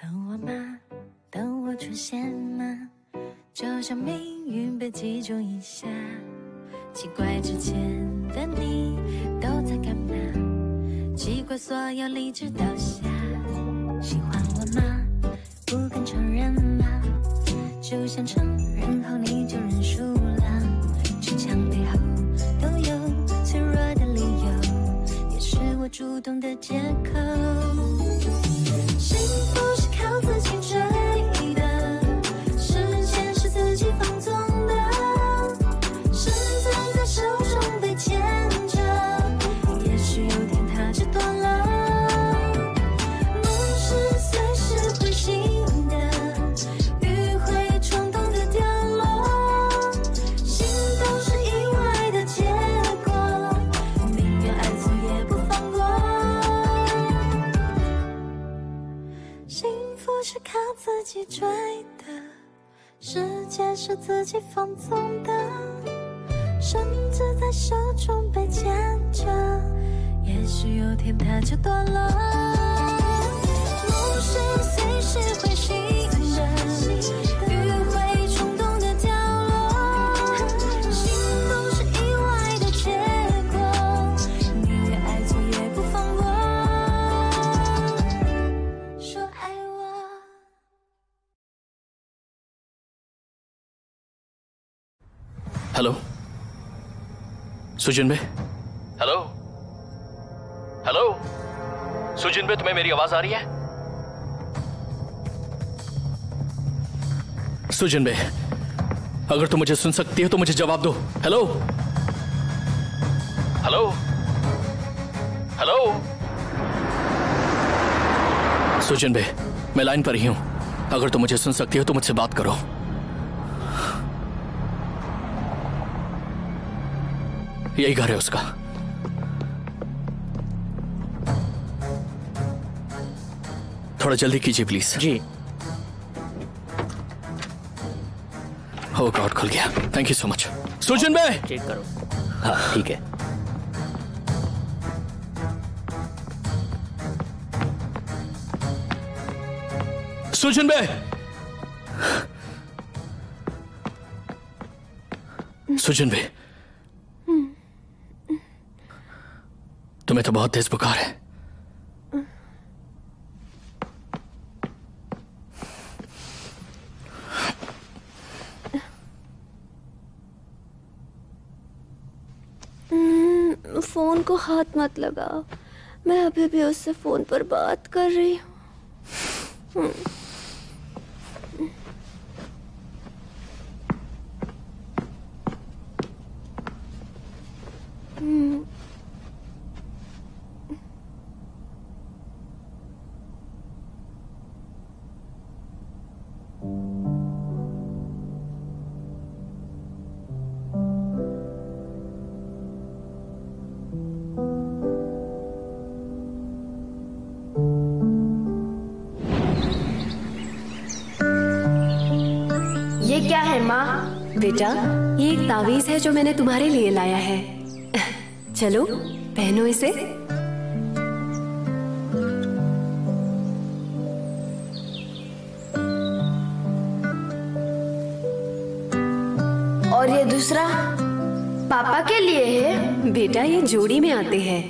等我吗？等我出现吗？就像命运被击中一下。奇怪，之前的你都在干嘛？奇怪，所有理智倒下。喜欢我吗？不敢承认吗？就想承认后你就认输了。逞强背后都有脆弱的理由，也是我主动的借口。幸福是靠自己追的，时间是自己放纵的，绳子在手中被牵着，也许有天它就断了。梦是随时会醒的，迂回冲动的掉落，心都是意外的结果，宁愿爱错也不放过。幸福是靠自己追的，时间是自己放纵的，绳子在手中被牵着，也许有天它就断了。梦是随时会醒的，迂回冲动的掉落，心都是意外的结果，宁愿爱错也不放过。说爱我。हेलो सुजिन भाई। Hello hello Sujin भाई, तुम्हें मेरी आवाज आ रही है? सुजिन भाई, अगर तुम मुझे सुन सकती हो तो मुझे जवाब दो। हेलो हेलो हेलो सुजिन भाई, मैं लाइन पर ही हूं। अगर तुम मुझे सुन सकती हो तो मुझसे बात करो। यही घर है उसका। थोड़ा जल्दी कीजिए प्लीज। जी। ओ गॉड, खुल गया। Thank you so much. Sujan भाई चेक करो। हाँ ठीक है। सुजन भाई, सुजन भाई, तुम्हें तो बहुत तेज बुखार है। फोन को हाथ मत लगाओ, मैं अभी भी उससे फोन पर बात कर रही हूँ। ये क्या है माँ? बेटा, ये एक तावीज है जो मैंने तुम्हारे लिए लाया है। चलो पहनो इसे। और ये दूसरा पापा के लिए है? बेटा, ये जोड़ी में आते हैं।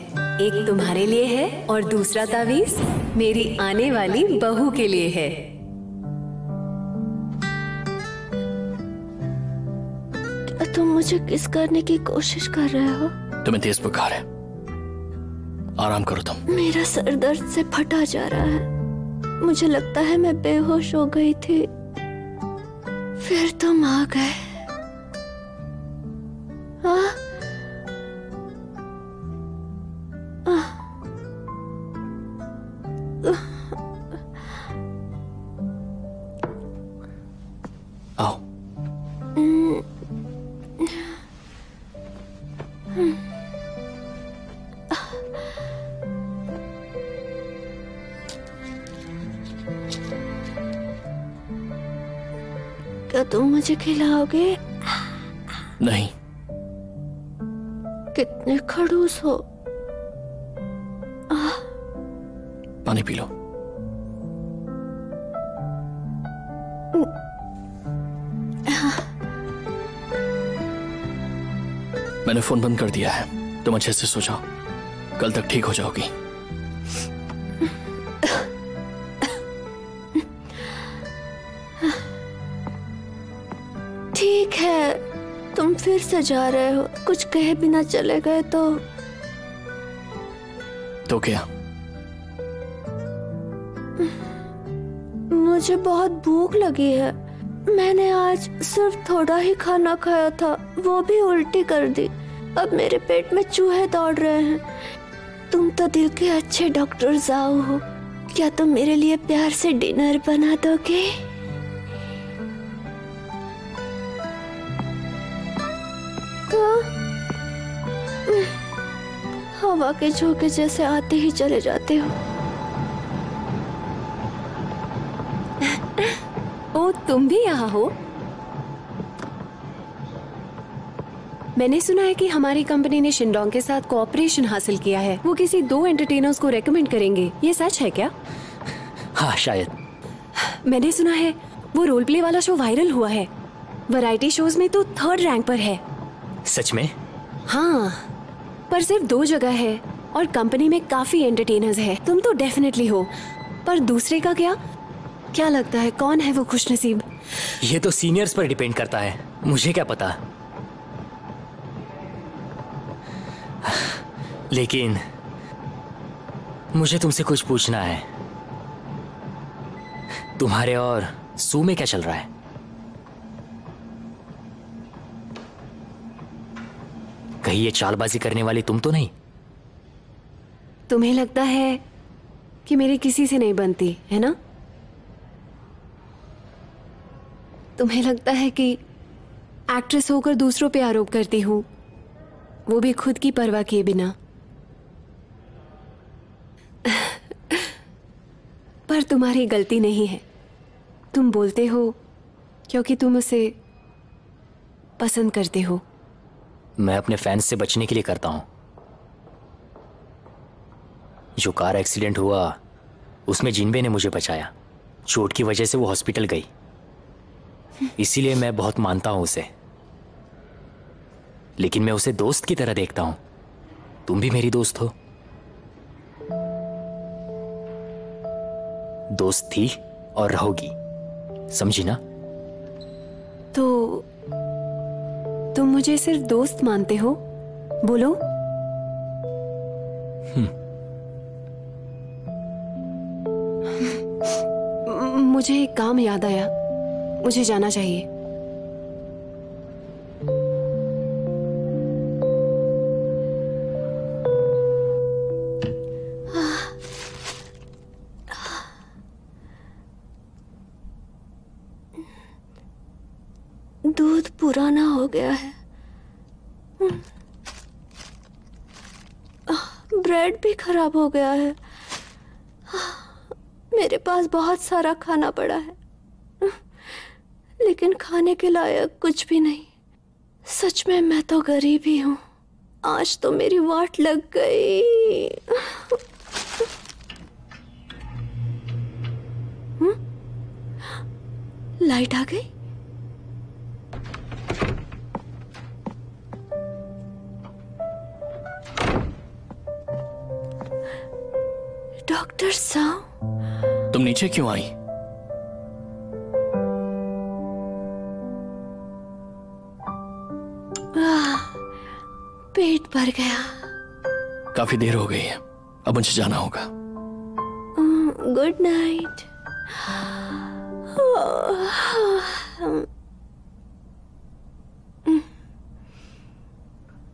एक तुम्हारे लिए है और दूसरा तावीज मेरी आने वाली बहू के लिए है। तुम मुझे किस करने की कोशिश कर रहे हो? तुम्हें तेज बुखार है, आराम करो तुम। मेरा सर दर्द से फटा जा रहा है। मुझे लगता है मैं बेहोश हो गई थी, फिर तुम आ गए। हाँ? आओ। क्या तुम मुझे खिलाओगे? नहीं। कितने खड़ूस हो। पानी पी लो। मैंने फोन बंद कर दिया है, तुम अच्छे से सो जाओ, कल तक ठीक हो जाओगी। ठीक है, तुम फिर से जा रहे हो, कुछ कहे बिना चले गए तो क्या? मुझे बहुत भूख लगी है। मैंने आज सिर्फ थोड़ा ही खाना खाया था, वो भी उल्टी कर दी। अब मेरे पेट में चूहे दौड़ रहे हैं। तुम तो दिल के अच्छे डॉक्टर जाओ हो, क्या तुम मेरे लिए प्यार से डिनर बना दोगे? हवा के झोंके जैसे आते ही चले जाते हो। ओ, तुम भी यहाँ हो? मैंने सुना है कि हमारी कंपनी ने शिनडोंग के साथ कोऑपरेशन हासिल किया है। वो किसी 2 एंटरटेनर्स को रेकमेंड करेंगे, ये सच है क्या? हाँ शायद। मैंने सुना है वो रोल प्ले वाला शो वायरल हुआ है, वैरायटी शोज में तो 3rd रैंक पर है। सच में? हाँ, पर सिर्फ 2 जगह है और कंपनी में काफी एंटरटेनर्स है। तुम तो डेफिनेटली हो, पर दूसरे का क्या? क्या लगता है कौन है वो खुशनसीब? ये तो सीनियर्स पर डिपेंड करता है, मुझे क्या पता। लेकिन मुझे तुमसे कुछ पूछना है। तुम्हारे और सू में क्या चल रहा है? कहीं ये चालबाजी करने वाली तुम तो नहीं? तुम्हें लगता है कि मेरी किसी से नहीं बनती है ना? तुम्हें लगता है कि एक्ट्रेस होकर दूसरों पे आरोप करती हूँ, वो भी खुद की परवाह किए बिना। पर तुम्हारी गलती नहीं है। तुम बोलते हो क्योंकि तुम उसे पसंद करते हो। मैं अपने फैंस से बचने के लिए करता हूं। जो कार एक्सीडेंट हुआ उसमें जिनबे ने मुझे बचाया। चोट की वजह से वो हॉस्पिटल गई, इसीलिए मैं बहुत मानता हूं उसे। लेकिन मैं उसे दोस्त की तरह देखता हूं। तुम भी मेरी दोस्त हो। दोस्त थी और रहोगी, समझी ना? तो तुम मुझे सिर्फ दोस्त मानते हो? बोलो। मुझे एक काम याद आया, मुझे जाना चाहिए। दूध पुराना हो गया है, ब्रेड भी खराब हो गया है। मेरे पास बहुत सारा खाना पड़ा है, लेकिन खाने के लायक कुछ भी नहीं। सच में मैं तो गरीब ही हूँ। आज तो मेरी वाट लग गई। लाइट आ गई। डॉक्टर साहब, तुम नीचे क्यों आई? पेट भर गया। काफी देर हो गई है, अब मुझे जाना होगा। Good night.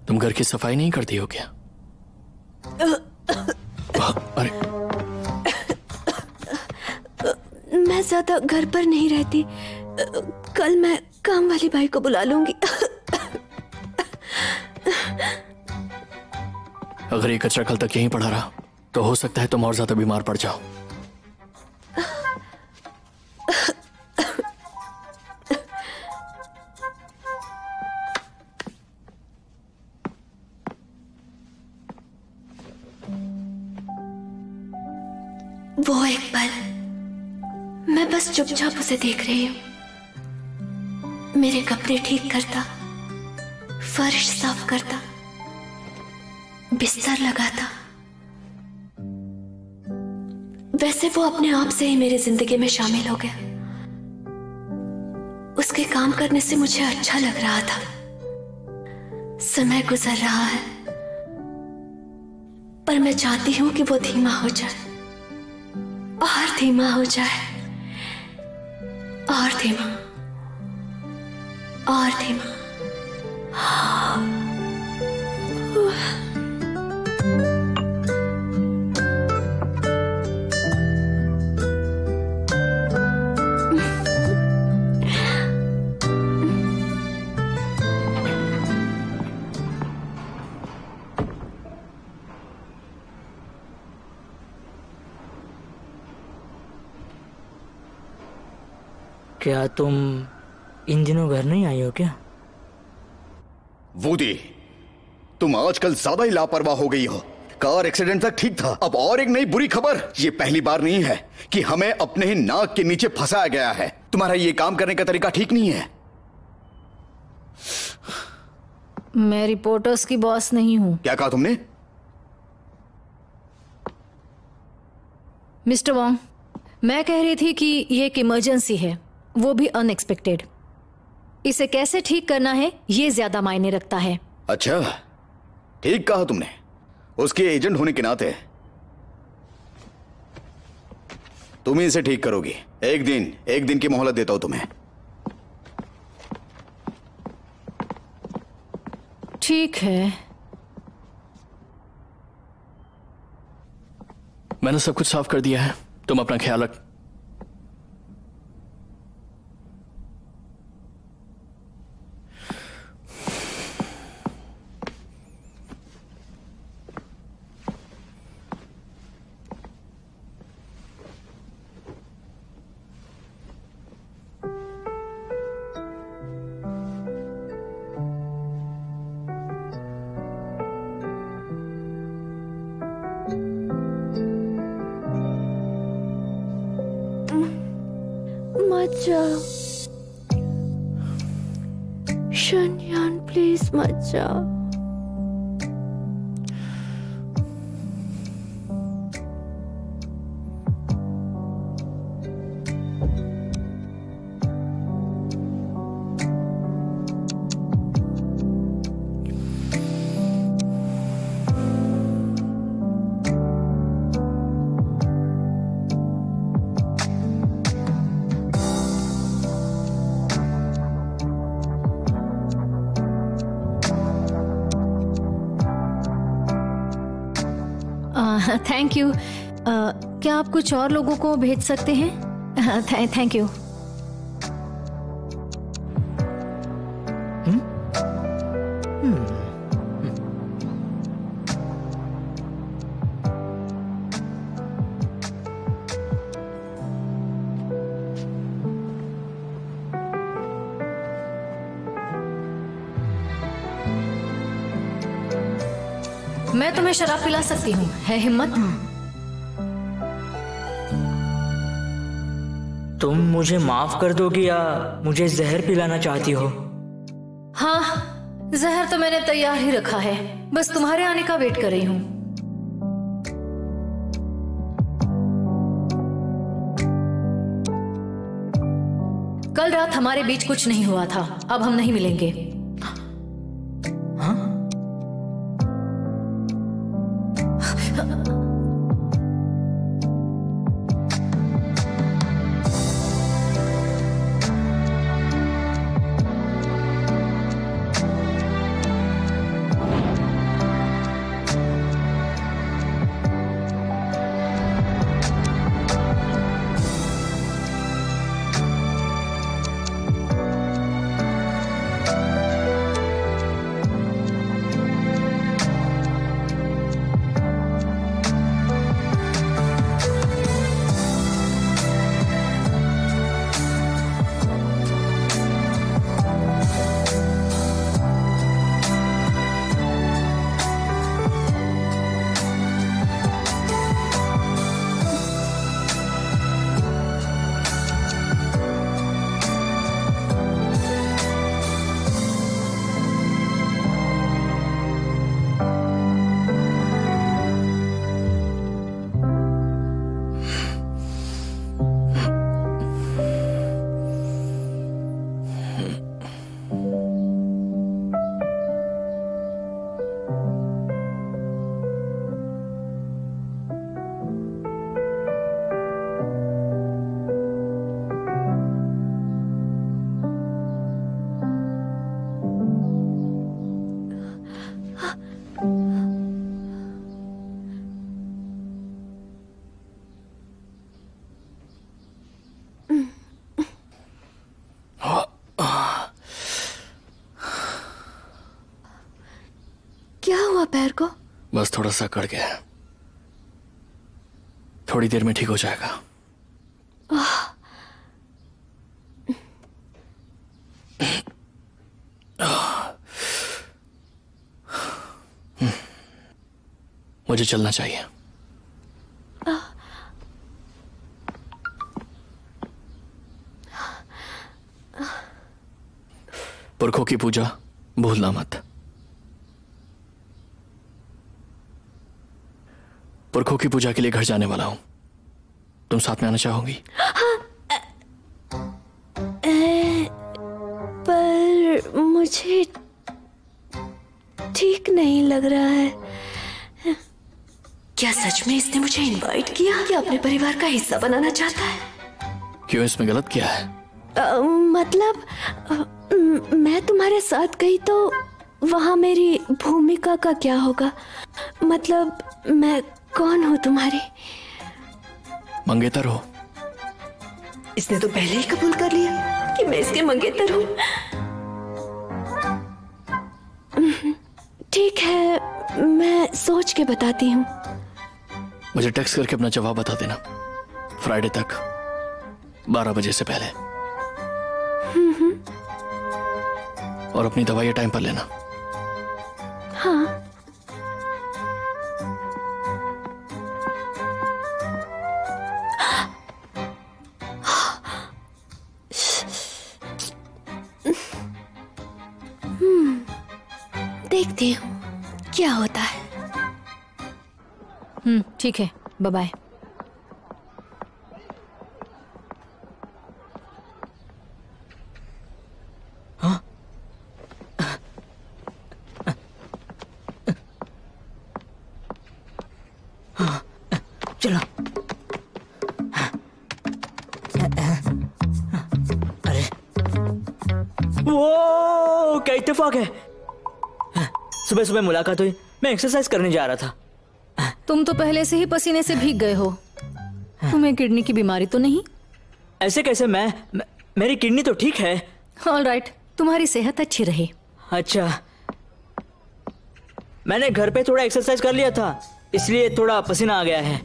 तुम घर की सफाई नहीं करती हो क्या? अरे, मैं ज्यादा घर पर नहीं रहती। कल मैं काम वाली बाई को बुला लूंगी। अगर ये कचरा कल तक यहीं पड़ा रहा तो हो सकता है तुम और ज्यादा बीमार पड़ जाओ। वो एक पल मैं बस चुपचाप उसे देख रही हूँ। मेरे कपड़े ठीक करता, फर्श साफ करता, बिस्तर लगाता। वैसे वो अपने आप से ही मेरी जिंदगी में शामिल हो गया। उसके काम करने से मुझे अच्छा लग रहा था। समय गुजर रहा है, पर मैं चाहती हूं कि वो धीमा हो जाए, और धीमा हो जाए, और धीमा, और धीमा। क्या तुम इन दिनों घर नहीं आई हो क्या? वूडी, तुम आजकल ज्यादा ही लापरवाह हो गई हो। कार एक्सीडेंट तक ठीक था, अब और एक नई बुरी खबर। ये पहली बार नहीं है कि हमें अपने ही नाक के नीचे फंसाया गया है। तुम्हारा ये काम करने का तरीका ठीक नहीं है। मैं रिपोर्टर्स की बॉस नहीं हूं। क्या कहा तुमने? मिस्टर वॉन्ग, मैं कह रही थी कि ये एक इमरजेंसी है, वो भी अनएक्सपेक्टेड। इसे कैसे ठीक करना है ये ज्यादा मायने रखता है। अच्छा, ठीक कहा तुमने। उसके एजेंट होने के नाते तुम ही इसे ठीक करोगी। एक दिन की मोहलत देता हूं तुम्हें। ठीक है। मैंने सब कुछ साफ कर दिया है, तुम अपना ख्याल रख। मत जाओ शनयान, प्लीज मत जाओ। Thank you. क्या आप कुछ और लोगों को भेज सकते हैं? Thank you. मैं तुम्हें शराब पिला सकती हूँ, है हिम्मत? तुम मुझे माफ कर दोगी या मुझे जहर पिलाना चाहती हो? हाँ, जहर तो मैंने तैयार ही रखा है, बस तुम्हारे आने का वेट कर रही हूँ। कल रात हमारे बीच कुछ नहीं हुआ था, अब हम नहीं मिलेंगे। सर को? बस थोड़ा सा कड़ गया है, थोड़ी देर में ठीक हो जाएगा। मुझे चलना चाहिए। पुरखों की पूजा भूलना मत। पुरखों की पूजा के लिए घर जाने वाला हूं, तुम साथ में आना चाहोगी? पर मुझे ठीक नहीं लग रहा है। क्या सच में इसने मुझे इनवाइट किया? क्या अपने परिवार का हिस्सा बनाना चाहता है? क्यों, इसमें गलत क्या है? मतलब मैं तुम्हारे साथ गई तो वहां मेरी भूमिका का क्या होगा? मतलब मैं कौन हूँ तुम्हारी? मंगेतर हो। इसने तो पहले ही कबूल कर लिया कि मैं इसके मंगेतर हूँ। ठीक है, मैं सोच के बताती हूँ। मुझे टेक्स्ट करके अपना जवाब बता देना, फ्राइडे तक 12 बजे से पहले। और अपनी दवाइयाँ टाइम पर लेना। हाँ। देखती हूँ क्या होता है। ठीक है, बाय बाय। चलो। अरे वो क्या इत्तेफाक है। सुबह सुबह मुलाकात हुई, मैं एक्सरसाइज करने जा रहा था। तुम तो पहले से ही पसीने से भीग गए हो। तुम्हें किडनी की बीमारी तो नहीं? ऐसे कैसे? मेरी किडनी तो ठीक है। ऑलराइट, तुम्हारी सेहत अच्छी रहे। अच्छा, मैंने घर पे थोड़ा एक्सरसाइज कर लिया था, इसलिए थोड़ा पसीना आ गया है।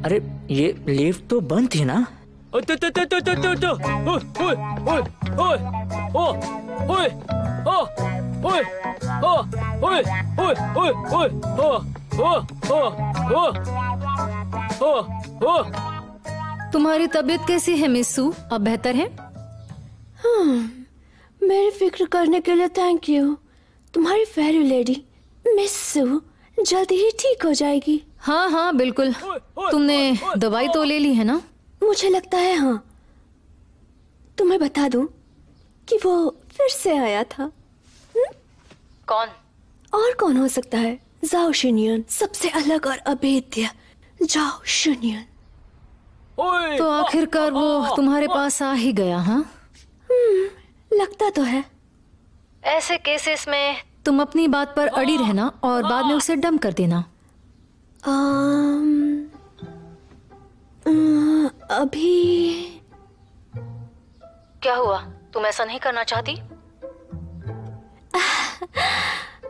अरे ये लिफ्ट तो बंद थी ना? तुम्हारी तबीयत कैसी है मिस्सू? अब बेहतर है? मेरी फिक्र करने के लिए थैंक यू। तुम्हारी फेरी लेडी मिस्सू जल्दी ही ठीक हो जाएगी। हाँ हाँ बिल्कुल। तुमने दवाई तो ले ली है ना? मुझे लगता है हाँ। तुम्हें बता दूं कि वो फिर से आया था। कौन? और कौन हो सकता है? जाओ शिनियन, सबसे अलग और अभेद्य जाओ शिनियन। तो आखिरकार वो तुम्हारे पास आ ही गया। हाँ, लगता तो है। ऐसे केसेस में तुम अपनी बात पर अड़ी रहना और बाद में उसे डंप कर देना। अभी क्या हुआ? तुम ऐसा नहीं करना चाहती?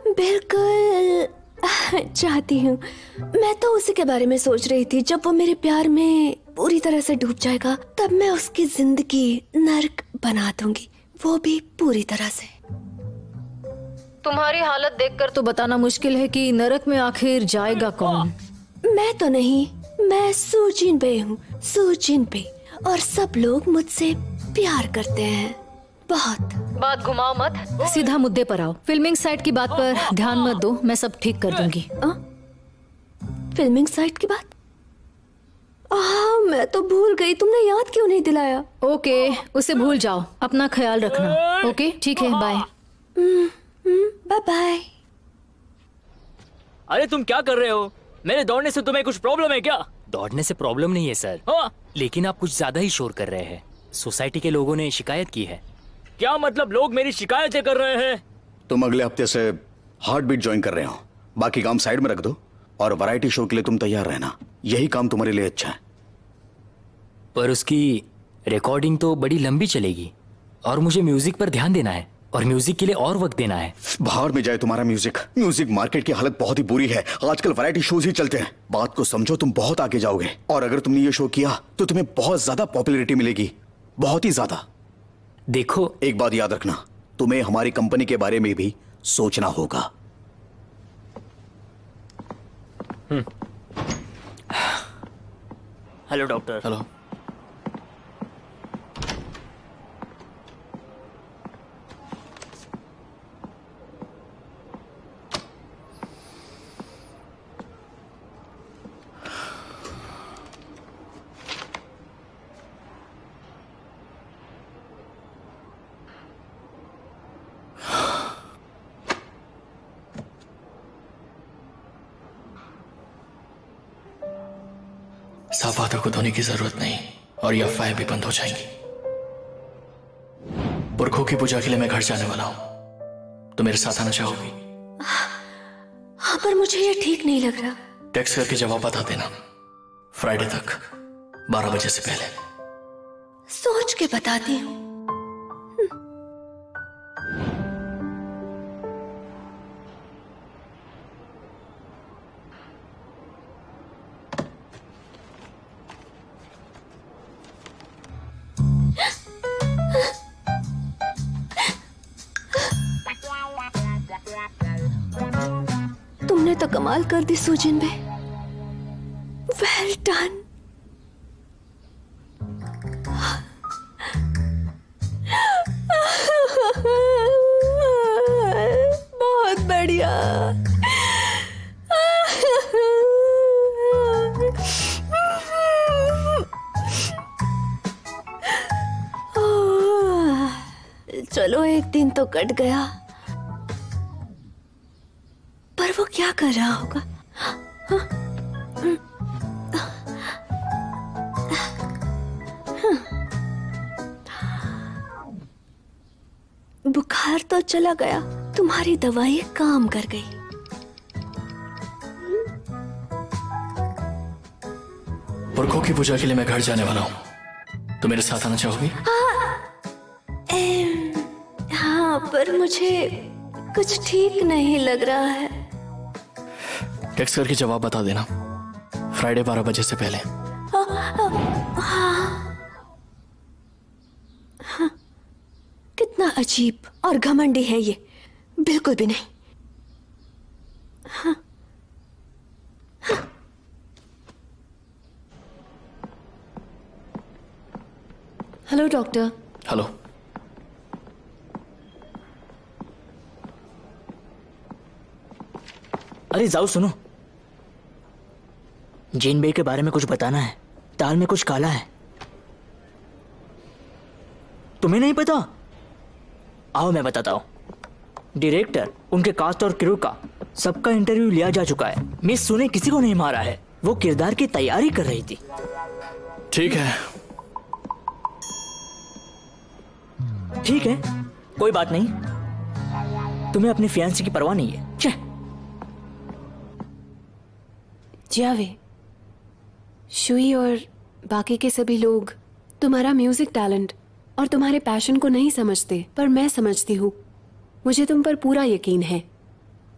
बिल्कुल चाहती हूँ। मैं तो उसी के बारे में सोच रही थी। जब वो मेरे प्यार में पूरी तरह से डूब जाएगा तब मैं उसकी जिंदगी नर्क बना दूंगी, वो भी पूरी तरह से। तुम्हारी हालत देखकर तो बताना मुश्किल है कि नरक में आखिर जाएगा कौन। मैं तो नहीं, मैं सू जिनबे हूँ, सू जिनबे। और सब लोग मुझसे प्यार करते हैं बहुत। बात घुमाओ मत, सीधा मुद्दे पर आओ। फिल्मिंग साइट की बात पर ध्यान मत दो, मैं सब ठीक कर दूंगी। फिल्मिंग साइट की बात? मैं तो भूल गई, तुमने याद क्यों नहीं दिलाया? ओके, उसे भूल जाओ, अपना ख्याल रखना। ओके ठीक है, बाय। Bye bye. अरे तुम क्या कर रहे हो? मेरे दौड़ने से तुम्हें कुछ प्रॉब्लम है क्या? दौड़ने से प्रॉब्लम नहीं है सर। हाँ? लेकिन आप कुछ ज्यादा ही शोर कर रहे हैं। सोसाइटी के लोगों ने शिकायत की है। क्या मतलब लोग मेरी शिकायतें कर रहे हैं? तुम अगले हफ्ते से हार्ट बीट ज्वाइन कर रहे हो। बाकी काम साइड में रख दो और वैरायटी शो के लिए तुम तैयार रहना। यही काम तुम्हारे लिए अच्छा है। पर उसकी रिकॉर्डिंग तो बड़ी लंबी चलेगी। और मुझे म्यूजिक पर ध्यान देना है और म्यूजिक के लिए और वक्त देना है। बाहर में जाए तुम्हारा म्यूजिक। म्यूजिक मार्केट की हालत बहुत ही बुरी है। आजकल वैरायटी शोज ही चलते हैं। बात को समझो, तुम बहुत आगे जाओगे और अगर तुमने ये शो किया तो तुम्हें बहुत ज्यादा पॉपुलैरिटी मिलेगी, बहुत ही ज्यादा। देखो, एक बात याद रखना, तुम्हें हमारी कंपनी के बारे में भी सोचना होगा। Hello doctor. हेलो। साफ हाथों को धोने की जरूरत नहीं और ये अफवाहें भी बंद हो जाएंगी। पुरखों की पूजा के लिए मैं घर जाने वाला हूं, तो मेरे साथ आना चाहोगी? हाँ, पर मुझे ये ठीक नहीं लग रहा। टेक्स्ट करके जवाब बता देना, फ्राइडे तक 12 बजे से पहले। सोच के बताती हूँ। तुमने तो कमाल कर दी सुजिन बे। Well done. बहुत बढ़िया। चलो, एक दिन तो कट गया, पर वो क्या कर रहा होगा? बुखार तो चला गया, तुम्हारी दवाई काम कर गई। पुरखों की पूजा के लिए मैं घर जाने वाला हूं, तो मेरे साथ आना चाहोगी? हाँ, पर मुझे कुछ ठीक नहीं लग रहा है। टेक्स्ट करके जवाब बता देना, फ्राइडे 12 बजे से पहले। हाँ, कितना अजीब और घमंडी है ये। बिल्कुल भी नहीं। हाँ। Hello doctor. हेलो। अरे जाओ, सुनो, जिन बे के बारे में कुछ बताना है। दाल में कुछ काला है। तुम्हें नहीं पता? आओ मैं बताता हूँ। डायरेक्टर, उनके कास्ट और क्रू का सबका इंटरव्यू लिया जा चुका है। मिस सू ने किसी को नहीं मारा है। वो किरदार की तैयारी कर रही थी। ठीक है, ठीक है, कोई बात नहीं। तुम्हें अपनी फियांसी की परवाह नहीं है। जावे, शुई और बाकी के सभी लोग तुम्हारा म्यूजिक टैलेंट और तुम्हारे पैशन को नहीं समझते, पर मैं समझती हूँ। मुझे तुम पर पूरा यकीन है।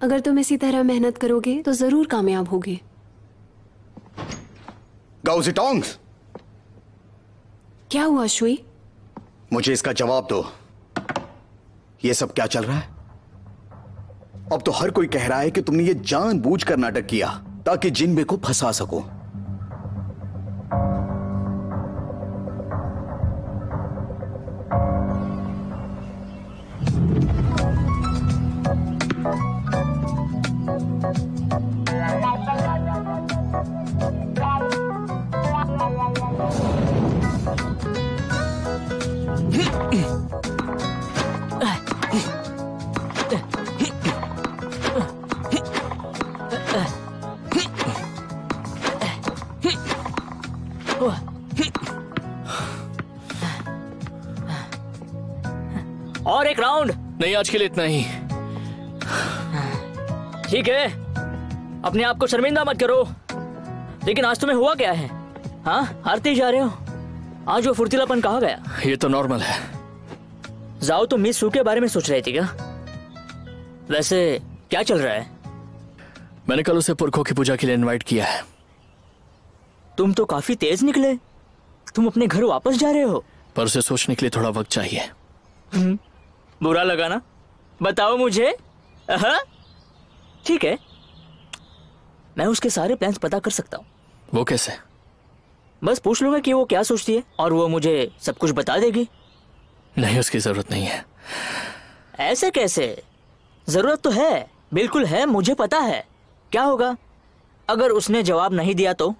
अगर तुम इसी तरह मेहनत करोगे तो जरूर कामयाब होगे। गाओ जिटोंग्स, क्या हुआ शुई? मुझे इसका जवाब दो। ये सब क्या चल रहा है? अब तो हर कोई कह रहा है कि तुमने ये जानबूझकर नाटक किया ताकि जिनबे को फंसा सको। और एक राउंड? नहीं, आज के लिए इतना ही। ठीक है, अपने आप को शर्मिंदा मत करो। लेकिन आज तुम्हें हुआ क्या है? हाँ, हारते ही जा रहे हो। आज वो फुर्तीलापन कहाँ गया? ये तो नॉर्मल है। जाओ तो मिस सू के बारे में सोच रही थी क्या? वैसे क्या चल रहा है? मैंने कल उसे पुरखों की पूजा के लिए इनवाइट किया है। तुम तो काफी तेज निकले। तुम अपने घर वापस जा रहे हो? पर उसे सोचने के लिए थोड़ा वक्त चाहिए। बुरा लगा ना? बताओ मुझे। ठीक है, मैं उसके सारे प्लान्स पता कर सकता हूँ। वो कैसे? बस पूछ लूंगा कि वो क्या सोचती है और वो मुझे सब कुछ बता देगी। नहीं, उसकी जरूरत नहीं है। ऐसे कैसे? जरूरत तो है, बिल्कुल है, मुझे पता है। क्या होगा अगर उसने जवाब नहीं दिया तो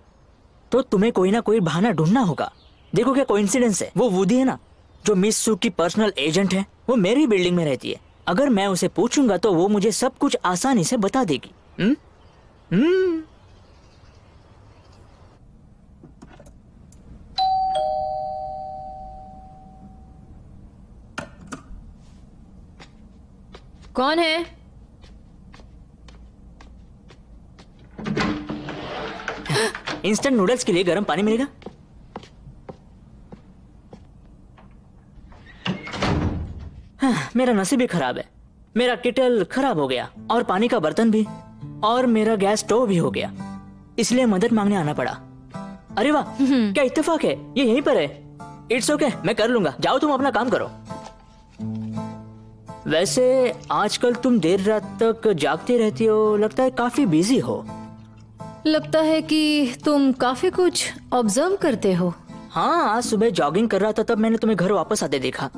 तुम्हें कोई ना कोई बहाना ढूंढना होगा। देखो क्या कोइंसिडेंस है, वो वुडी है ना जो मिस सू की पर्सनल एजेंट है, वो मेरी बिल्डिंग में रहती है। अगर मैं उसे पूछूंगा तो वो मुझे सब कुछ आसानी से बता देगी। कौन है? इंस्टेंट नूडल्स के लिए गर्म पानी मिलेगा? मेरा नसीब भी खराब है। मेरा केटल खराब हो गया और पानी का बर्तन भी, और मेरा गैस स्टोव भी हो गया, इसलिए मदद मांगने आना पड़ा। अरे वाह, क्या इत्तेफाक है, ये यहीं पर है। इट्स ओके, मैं कर लूंगा। जाओ तुम अपना काम करो। वैसे आजकल तुम देर रात तक जागती रहती हो, लगता है काफी बिजी हो। लगता है कि तुम काफी कुछ ऑब्जर्व करते हो। हाँ, आज सुबह जॉगिंग कर रहा था तब मैंने तुम्हें घर वापस आते देखा।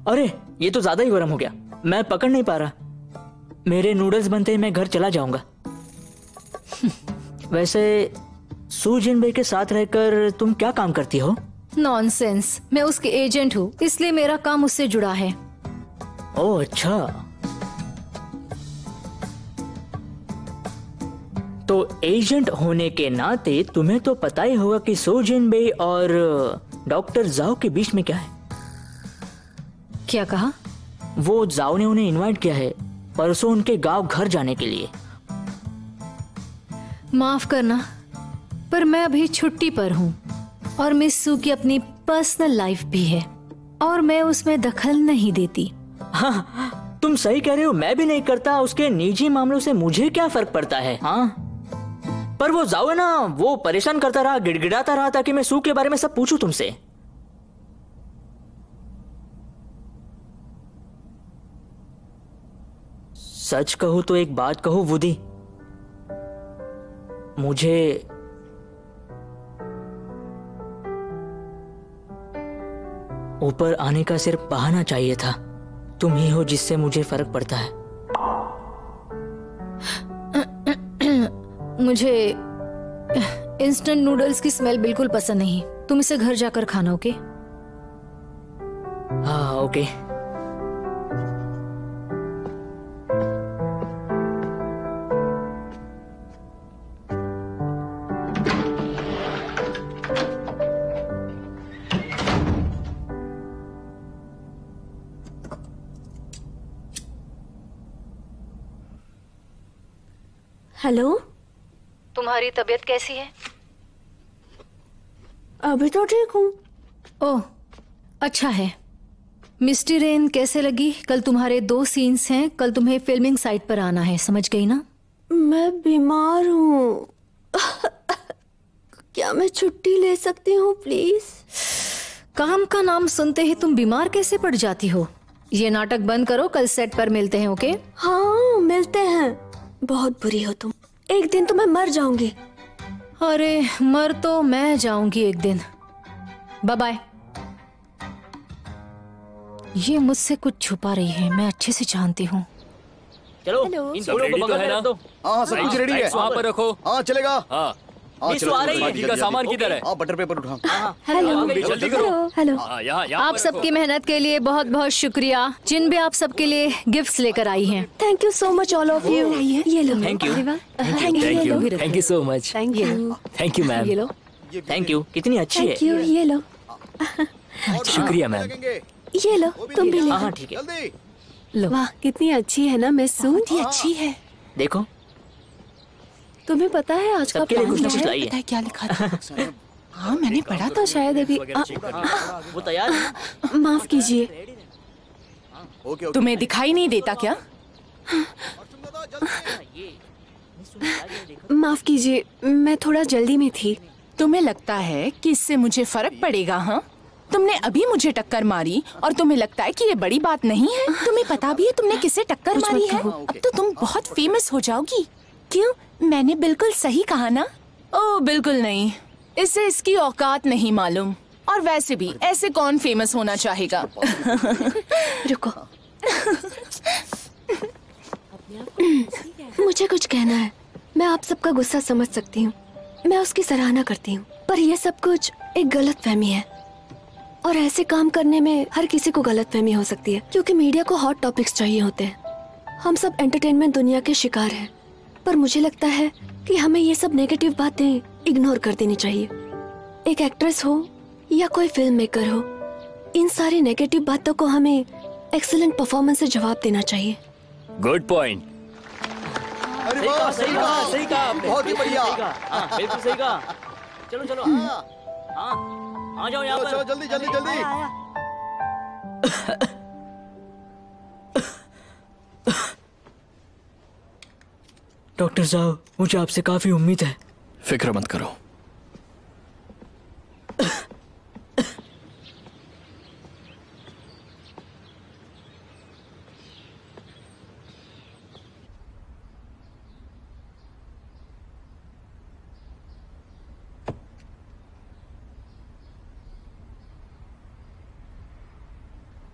अरे ये तो ज्यादा ही गर्म हो गया, मैं पकड़ नहीं पा रहा। मेरे नूडल्स बनते ही मैं घर चला जाऊंगा। वैसे सू जिनबे के साथ रहकर तुम क्या काम करती हो? नॉनसेंस, मैं उसके एजेंट हूँ, इसलिए मेरा काम उससे जुड़ा है। ओह अच्छा, तो एजेंट होने के नाते तुम्हें तो पता ही होगा कि सू जिनबे और डॉक्टर जाओ के बीच में क्या है। क्या कहा? वो जाओ ने उन्हें इनवाइट किया है परसों उनके गांव घर जाने के लिए। माफ करना, पर मैं अभी छुट्टी पर हूँ और मिस सू की अपनी पर्सनल लाइफ भी है और मैं उसमें दखल नहीं देती। हाँ, तुम सही कह रहे हो, मैं भी नहीं करता। उसके निजी मामलों से मुझे क्या फर्क पड़ता है। हाँ, पर वो जाओ है ना, वो परेशान करता रहा, गिड़गिड़ाता रहा ताकि मैं सू के बारे में सब पूछूं तुमसे। सच कहूं तो एक बात कहूं वुडी, मुझे ऊपर आने का सिर्फ बहाना चाहिए था। तुम ही हो जिससे मुझे फर्क पड़ता है। मुझे इंस्टेंट नूडल्स की स्मेल बिल्कुल पसंद नहीं। तुम इसे घर जाकर खाना, ओके? हाँ ओके। हेलो, तुम्हारी तबीयत कैसी है? अभी तो ठीक हूँ। ओह अच्छा है। मिस्टी रेन कैसे लगी? कल तुम्हारे 2 सीन्स हैं, कल तुम्हें फिल्मिंग साइट पर आना है, समझ गई ना? मैं बीमार हूँ। क्या मैं छुट्टी ले सकती हूँ प्लीज? काम का नाम सुनते ही तुम बीमार कैसे पड़ जाती हो? ये नाटक बंद करो, कल सेट पर मिलते हैं, ओके? हाँ मिलते हैं। बहुत बुरी हो तुम, एक दिन तो मैं मर जाऊंगी। अरे मर तो मैं जाऊंगी एक दिन। Bye bye. ये मुझसे कुछ छुपा रही है, मैं अच्छे से जानती हूँ। चलो हेलो। इन फूलों को बगल में रख दो। हाँ सब कुछ रेडी है। वहाँ पर रखो। हाँ चलेगा। हाँ, हाँ मिस आ रही है। बाकी का सामान किधर है? हाँ बटर पेपर उठा। हेलो जल्दी करो। Hello hello. हाँ, यहाँ आप पर सबकी रखो। मेहनत के लिए बहुत बहुत शुक्रिया। जिन भी आप सबके लिए गिफ्ट्स लेकर आई हैं। Thank you so much all of you. ये लो। Thank you. Thank you so much. Thank you. Thank you ma'am. ये लो। थैंक यू, कितनी अच्छी है। Thank you. ये लो। शुक्रिया मैम। ये लो, तुम भी ले हाँ लो। हाँ ठीक है। जल्दी। वाह कितनी अच्छी है ना मिस सू। बहुत अच्छी है। देखो तुम्हें पता है आज का सबके लिए प्लान कुछ ना क्या कुछ है? लाइए। पता है क्या लिखा था? हाँ मैंने पढ़ा था शायद अभी। वो तैयार है? माफ कीजिए, तुम्हें दिखाई नहीं देता क्या? माफ कीजिए, मैं थोड़ा जल्दी में थी। तुम्हें लगता है कि इससे मुझे फर्क पड़ेगा? हाँ, तुमने अभी मुझे टक्कर मारी और तुम्हें लगता है कि ये बड़ी बात नहीं है? तुम्हें पता भी है तुमने किसे टक्कर मारी है? अब तो तुम बहुत फेमस हो जाओगी। क्यों? मैंने बिल्कुल सही कहा ना? ओह बिल्कुल नहीं, इससे इसकी औकात नहीं मालूम। और वैसे भी ऐसे कौन फेमस होना चाहेगा? रुको, मुझे कुछ कहना है। मैं आप सबका गुस्सा समझ सकती हूँ, मैं उसकी सराहना करती हूँ, पर यह सब कुछ एक गलतफहमी है। और ऐसे काम करने में हर किसी को गलतफहमी हो सकती है, क्योंकि मीडिया को हॉट टॉपिक्स चाहिए होते हैं। हम सब एंटरटेनमेंट दुनिया के शिकार हैं, पर मुझे लगता है कि हमें ये सब नेगेटिव बातें इग्नोर कर देनी चाहिए। एक एक्ट्रेस हो या कोई फिल्म मेकर हो, इन सारी नेगेटिव बातों को हमें एक्सीलेंट परफॉर्मेंस से जवाब देना चाहिए। Good point. अरे वाह, सही कहा, सही कहा, बहुत ही बढ़िया। हाँ, बिल्कुल सही कहा। चलो चलो, हाँ, आ जाओ यहाँ पर। चलो जल्दी जल्दी जल्दी। डॉक्टर साहब, मुझे आपसे काफी उम्मीद है। फिक्र मत करो।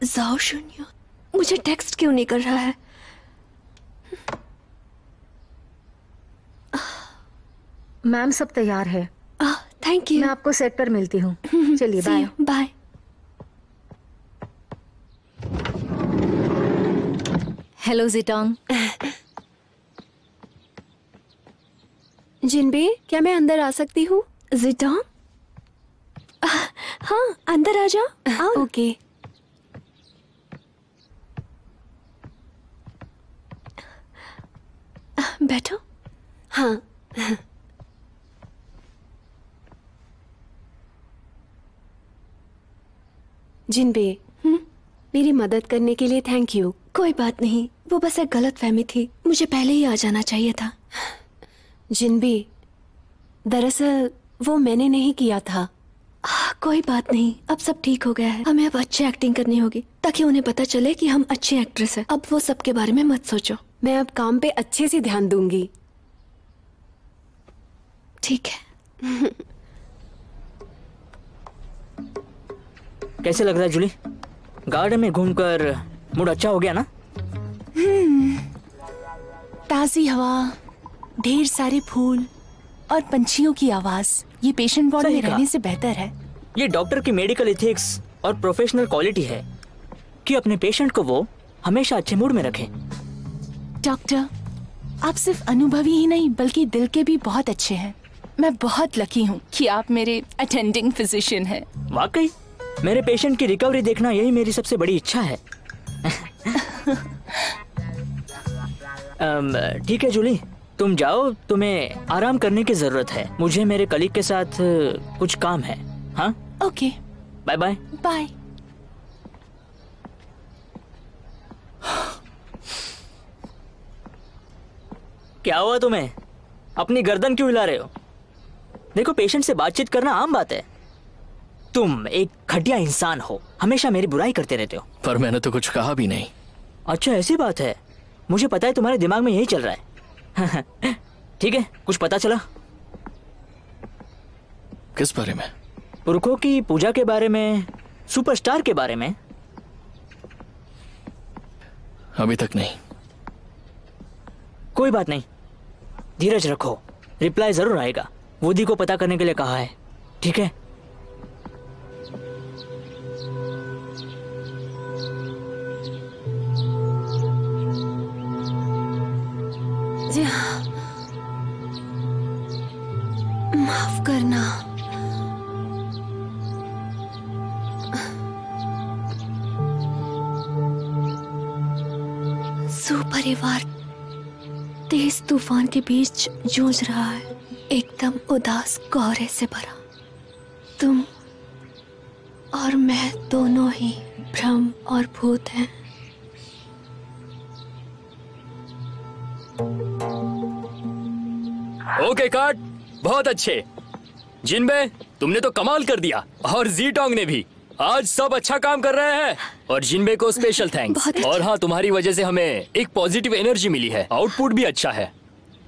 जाओ शून्य, मुझे टेक्स्ट क्यों नहीं कर रहा है? मैम सब तैयार है। Thank you. मैं आपको सेट पर मिलती हूँ। चलिए बाय। बाय। हेलो जिटोंग। जिनबे, क्या मैं अंदर आ सकती हूँ? जिटोंग? हाँ, अंदर आ जाओ। ओके। बैठो। हाँ। जिनबे, मेरी मदद करने के लिए थैंक यू। कोई बात नहीं, वो बस एक गलतफहमी थी। मुझे पहले ही आ जाना चाहिए था। जिनबे, दरअसल वो मैंने नहीं किया था। कोई बात नहीं, अब सब ठीक हो गया है। हमें अब अच्छी एक्टिंग करनी होगी ताकि उन्हें पता चले कि हम अच्छी एक्ट्रेस हैं। अब वो सब के बारे में मत सोचो। मैं अब काम पे अच्छे से ध्यान दूंगी। ठीक है। कैसे लग रहा है जूली? गार्डन में घूमकर मूड अच्छा हो गया ना? ताजी हवा, ढेर सारे फूल और पंछियों की आवाज, ये पेशेंट वार्ड में रहने से बेहतर है। ये डॉक्टर की मेडिकल एथिक्स और प्रोफेशनल क्वालिटी है कि अपने पेशेंट को वो हमेशा अच्छे मूड में रखें। डॉक्टर, आप सिर्फ अनुभवी ही नहीं बल्कि दिल के भी बहुत अच्छे हैं। मैं बहुत लकी हूँ कि आप मेरे अटेंडिंग फिजिशियन हैं। वाकई, मेरे पेशेंट की रिकवरी देखना यही मेरी सबसे बड़ी इच्छा है। ठीक है जूली, तुम जाओ, तुम्हें आराम करने की जरूरत है। मुझे मेरे कलीग के साथ कुछ काम है। हाँ, ओके, बाय बाय। बाय। क्या हुआ तुम्हें? अपनी गर्दन क्यों हिला रहे हो? देखो, पेशेंट से बातचीत करना आम बात है। तुम एक घटिया इंसान हो, हमेशा मेरी बुराई करते रहते हो। पर मैंने तो कुछ कहा भी नहीं। अच्छा, ऐसी बात है। मुझे पता है तुम्हारे दिमाग में यही चल रहा है। ठीक है, कुछ पता चला? किस बारे में? पुरखों की पूजा के बारे में, सुपरस्टार के बारे में? अभी तक नहीं। कोई बात नहीं, धीरज रखो, रिप्लाई जरूर आएगा। वुडी को पता करने के लिए कहा है, ठीक है? माफ करना। परिवार तेज तूफान के बीच जूझ रहा है, एकदम उदास कोहरे से भरा। तुम और मैं दोनों ही भ्रम और भूत हैं। ओके कट, बहुत अच्छे। जिनबे तुमने तो कमाल कर दिया, और जीटोंग ने भी। आज सब अच्छा काम कर रहे हैं, और जिनबे को स्पेशल थैंक्स। और हाँ, तुम्हारी वजह से हमें एक पॉजिटिव एनर्जी मिली है, आउटपुट भी अच्छा है,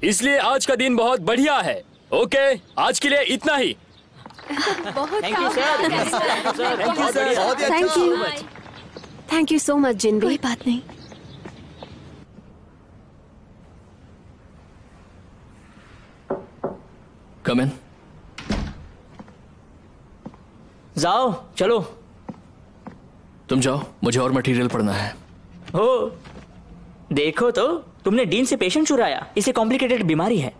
इसलिए आज का दिन बहुत बढ़िया है। ओके, आज के लिए इतना ही। Thank you so much जिनबे। कोई बात नहीं। कम इन। जाओ, चलो। तुम जाओ, मुझे और मटेरियल पढ़ना है। हो, देखो तो, तुमने डीन से पेशेंट चुराया। इसे कॉम्प्लिकेटेड बीमारी है।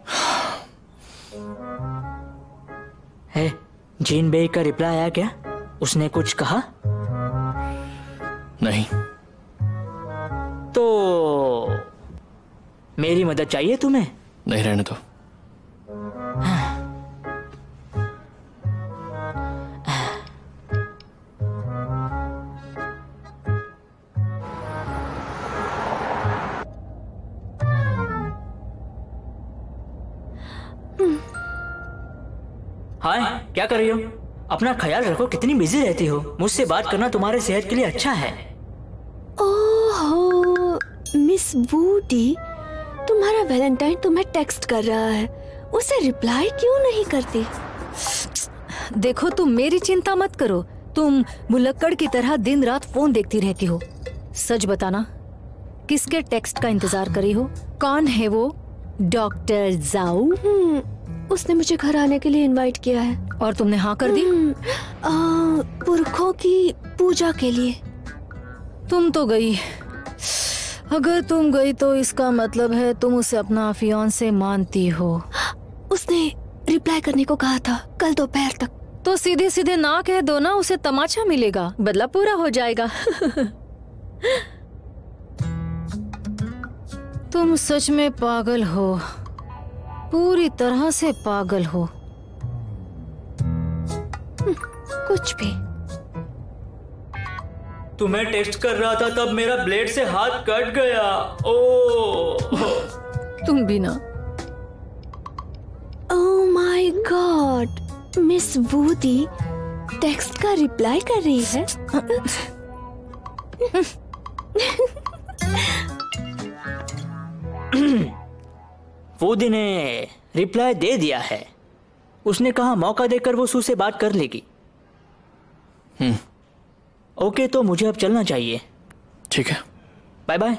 जीन बे का रिप्लाई आया क्या? उसने कुछ कहा? नहीं। तो मेरी मदद चाहिए तुम्हें? नहीं, रहने दो। हाय, क्या कर रही हो? अपना ख्याल रखो, कितनी बिजी रहती हो। मुझसे बात करना तुम्हारे सेहत के लिए अच्छा है। ओहो, मिस वूडी, तुम्हारा वैलेंटाइन तुम्हें टेक्स्ट कर रहा है, उसे रिप्लाई क्यों नहीं करती? देखो, तुम मेरी चिंता मत करो। तुम मुलक्कड़ की तरह दिन रात फोन देखती रहती हो। सच बताना, किसके टेक्स्ट का इंतजार करी हो? कौन है वो? डॉक्टर जाऊ? उसने मुझे घर आने के लिए इनवाइट किया है। और तुमने हाँ कर दी? पुरखों की पूजा के लिए। तुम तो गई। अगर तुम गई तो इसका मतलब है तुम उसे अपना फियांसे मानती हो। उसने रिप्लाई करने को कहा था कल दोपहर तक। तो सीधे सीधे ना कह दो ना, उसे तमाचा मिलेगा, बदला पूरा हो जाएगा। तुम सच में पागल हो, पूरी तरह से पागल हो। कुछ भी। तुम्हें टेक्स्ट कर रहा था तब मेरा ब्लेड से हाथ कट गया। ओ तुम भी ना। Oh my God, miss woody text का रिप्लाई कर रही है। वूडी ने रिप्लाई दे दिया है। उसने कहा मौका देकर वो सू से बात कर लेगी। ओके, तो मुझे अब चलना चाहिए। ठीक है, बाय बाय।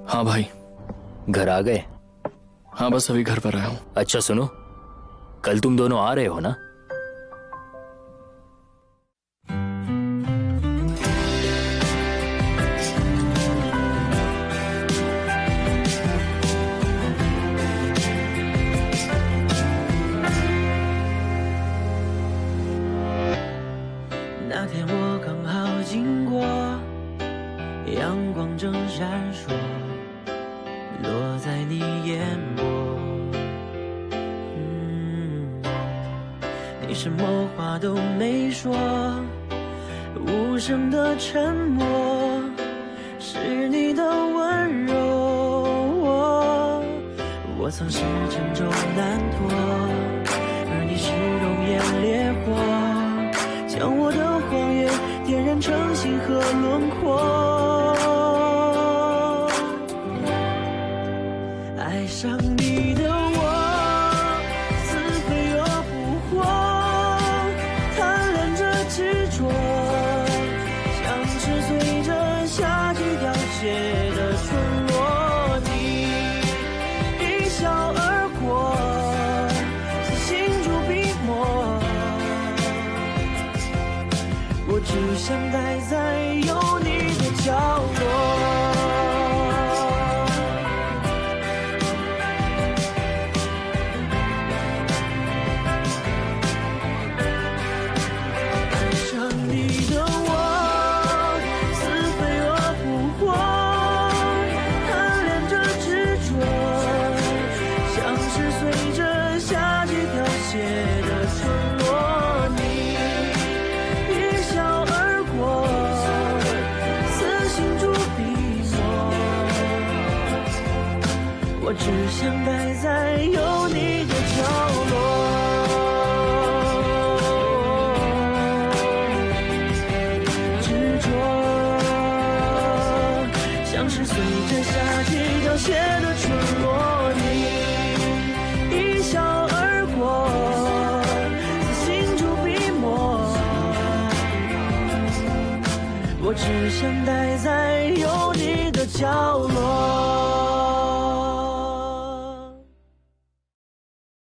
हाँ भाई। घर आ गए? हाँ, बस अभी घर पर आया हूँ। अच्छा सुनो, कल तुम दोनों आ रहे हो ना?那天我刚好经过，阳光正闪烁，落在你眼波。你什么话都没说，无声的沉默是你的温柔。我曾是沉重难脱，而你是熔岩烈火，将我的谎言点燃成星河轮廓。爱上你的我，似飞蛾扑火，贪婪着执着，像是随着夏季凋谢的春落。你一笑而过，似心竹笔墨，我只想待在有你的角落。我只想待在有你的角落。执着，像是随着夏季凋谢的春落，你一笑而过，在心中笔墨。我只想待在有你的角落。